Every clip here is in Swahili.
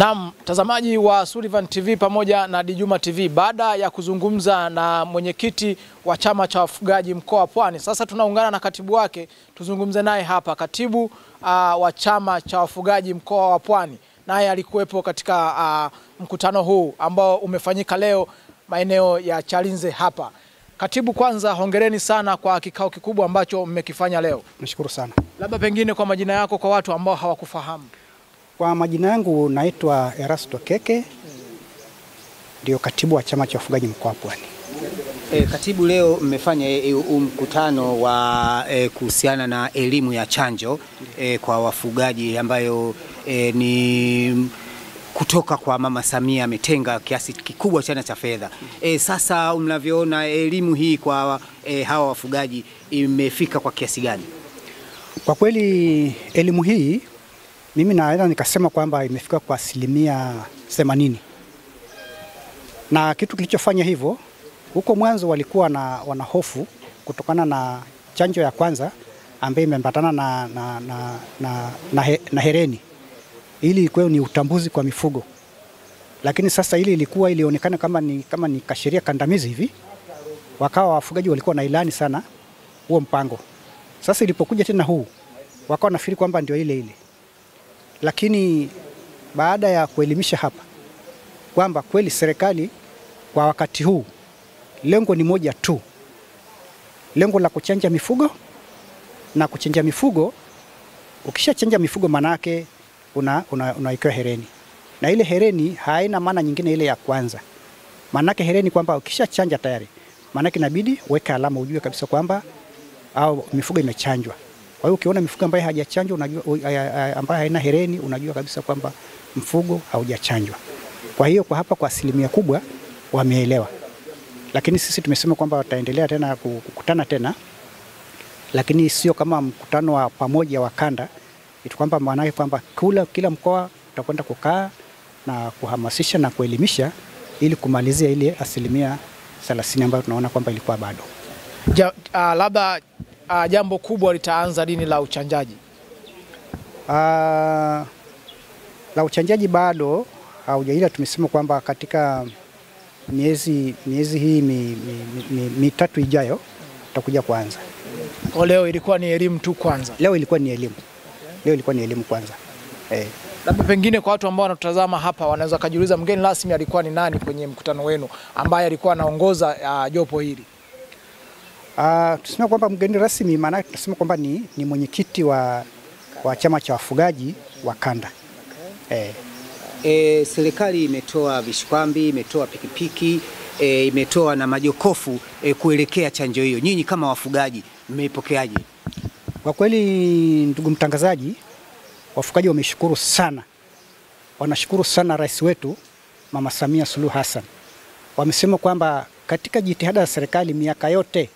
Na mtazamaji wa Sullivan TV pamoja na Dijuma TV, baada ya kuzungumza na mwenyekiti wa chama cha wafugaji mkoa wa Pwani, sasa tunaungana na katibu wake tuzungumze naye hapa. Katibu wa chama cha wafugaji mkoa wa Pwani naye alikuwepo katika mkutano huu ambao umefanyika leo maeneo ya Chalinze hapa. Katibu, kwanza hongereni sana kwa kikao kikubwa ambacho mmekifanya leo. Nashukuru sana. Labda pengine kwa majina yako kwa watu ambao hawakufahamu. Kwa majina yangu naitwa Erasto Keke, ndio katibu wa chama cha wafugaji mkoa wa Pwani. Katibu, leo mmefanya mkutano wa kuhusiana na elimu ya chanjo kwa wafugaji ambayo ni kutoka kwa Mama Samia ametenga kiasi kikubwa sana cha fedha. Sasa mnavyoona elimu hii kwa hawa wafugaji imefika kwa kiasi gani? Kwa kweli elimu hii mimi naweza nikasema kwamba imefika kwa 80%. Na kitu kilichofanya hivyo, huko mwanzo walikuwa wana hofu kutokana na chanjo ya kwanza ambayo imeambatana na hereni. Ili ilikuwa ni utambuzi kwa mifugo. Lakini sasa ilionekana kama ni kasheria kandamizi hivi. Wakawa wafugaji walikuwa na ilani sana huo mpango. Sasa ilipokuja tena huu, wakawa nafikiri kwamba ndio ile. Lakini baada ya kuelimisha hapa kwamba kweli serikali kwa wakati huu lengo ni moja tu. Lengo la kuchanja mifugo, na kuchanja mifugo, ukishachanja mifugo manake unaikiwa hereni. Na ile hereni haina maana nyingine ile ya kwanza. Manake hereni kwamba ukishachanja tayari, manake inabidi weke alama ujue kabisa kwamba au mifugo imechanjwa. Kwa hiyo ukiona mifugo ambayo hajachanjwa, unajua ambayo haina hereni, unajua kabisa kwamba mfugo haujachanjwa. Kwa hiyo kwa hapa kwa 80% kubwa wameelewa. Lakini sisi tumesema kwamba wataendelea tena kukutana tena. Lakini sio kama mkutano wa pamoja wa kanda. Itu kwamba maana kwamba kila mkoa utakwenda kukaa na kuhamasisha na kuelimisha ili kumalizia ile 30% ambayo tunaona kwamba ilikuwa bado. Labda jambo kubwa litaanza lini la uchanjaji? La uchanjaji bado haujaila. Tumesema kwamba katika miezi hii mitatu ijayo tutakuja kuanza. Leo ilikuwa ni elimu tu kwanza? Leo ilikuwa ni elimu kwanza. Labda pengine kwa watu ambao wanatazama hapa wanaweza kujiuliza mgeni rasmi alikuwa ni nani kwenye mkutano wenu ambaye alikuwa anaongoza jopo hili? Tuseme kwamba mgeni rasmi maana tunasema kwamba ni mwenyekiti wa chama cha wafugaji wa kanda. Serikali imetoa vishikwambi, imetoa pikipiki, imetoa na majokofu kuelekea chanjo hiyo. Nyinyi kama wafugaji mmeipokeaje? Kwa kweli ndugu mtangazaji, wafugaji wameshukuru sana. Wanashukuru sana rais wetu Mama Samia Suluhu Hassan. Wamesema kwamba katika jitihada za serikali miaka yote,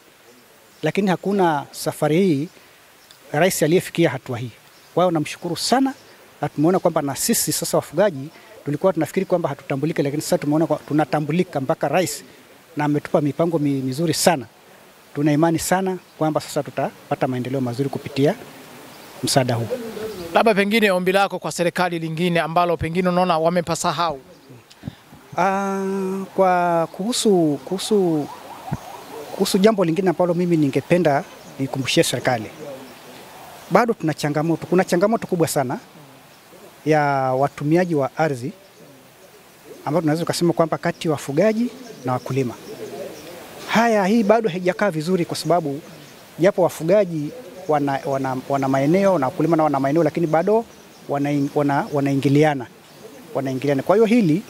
lakini hakuna safari hii rais aliyefikia hatua hii. Kwa hiyo namshukuru sana, na tumeona kwamba na sisi sasa wafugaji tulikuwa tunafikiri kwamba hatutambulike, lakini sasa tumeona tunatambulika mpaka rais na ametupa mipango mizuri sana. Tuna imani sana kwamba sasa tutapata maendeleo mazuri kupitia msaada huu. Labda pengine ombi lako kwa serikali lingine ambalo pengine unaona wamepasahau? Kwa kuhusu jambo lingine ambalo mimi ningependa nikumbushie serikali. Bado tuna changamoto. Kuna changamoto kubwa sana ya watumiaji wa ardhi ambao tunaweza kusema kwamba kati ya wafugaji na wakulima. Hii bado haijakaa vizuri kwa sababu japo wafugaji wana maeneo na wakulima na wana maeneo, lakini bado wanaingiliana. Kwa hiyo hili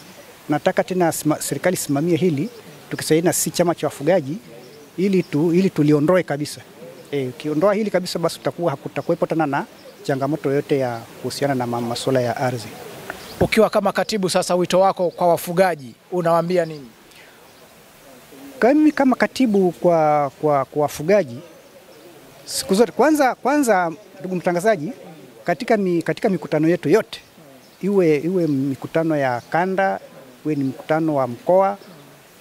nataka tena serikali simamie hili, tukisaidia si chama cha wafugaji ili tuliondoe kabisa. Ukiondoa hili kabisa basi hakutakuwepo tena na changamoto yote ya kuhusiana na masuala ya ardhi. Ukiwa kama katibu sasa, wito wako kwa wafugaji unawaambia nini? Kama katibu kwa wafugaji, siku zote kwanza ndugu mtangazaji, katika mikutano yetu yote, iwe mikutano ya kanda, iwe ni mkutano wa mkoa,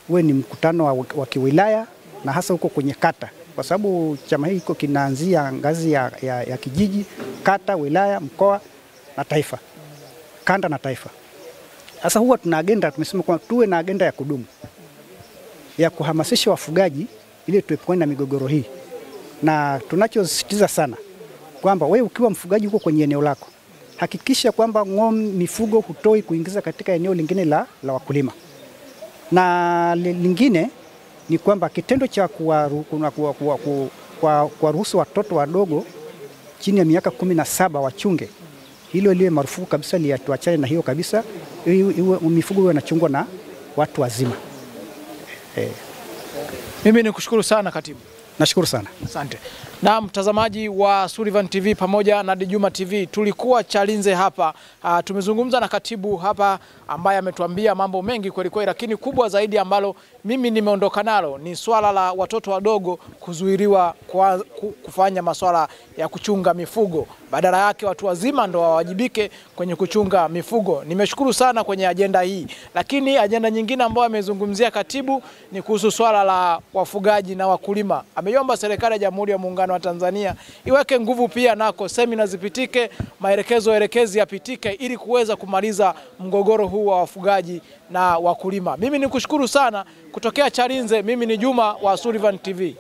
iwe ni mkutano wa kiwilaya, na hasa huko kwenye kata, kwa sababu chama hiki kinaanzia ngazi ya kijiji, kata, wilaya, mkoa na taifa. Kanda na taifa. Sasa huwa tuna agenda, tumesema kwamba tuwe na agenda ya kudumu ya kuhamasisha wafugaji ili tuepukane na migogoro hii, na tunachosisitiza sana kwamba wewe ukiwa mfugaji huko kwenye eneo lako, hakikisha kwamba mifugo hutoi kuingiza katika eneo lingine la wakulima. Na lingine ni kwamba kitendo cha kuwaruhusu watoto wadogo chini ya miaka 17 wachunge, hilo liwe marufuku kabisa, tuachane na hiyo kabisa. Mifugo iwe inachungwa na watu wazima. Mimi nikushukuru sana katibu. Nashukuru sana. Asante. Na mtazamaji wa Sullivan TV pamoja na Djuma TV, tulikuwa Chalinze hapa. Tumezungumza na katibu hapa ambaye ametuambia mambo mengi kweli kweli, lakini kubwa zaidi ambalo mimi nimeondoka nalo ni swala la watoto wadogo kuzuiliwa kufanya masuala ya kuchunga mifugo. Badala yake watu wazima ndo wawajibike kwenye kuchunga mifugo. Nimeshukuru sana kwenye ajenda hii. Lakini ajenda nyingine ambayo amezungumzia katibu ni kuhusu swala la wafugaji na wakulima. Ameiomba serikali ya Jamhuri ya Muungano wa Tanzania iweke nguvu pia nako semina zipitike, maelekezo elekezi yapitike ili kuweza kumaliza mgogoro huu wa wafugaji na wakulima. Mimi nikushukuru sana kutokea Chalinze. Mimi ni Juma wa Sullivan TV.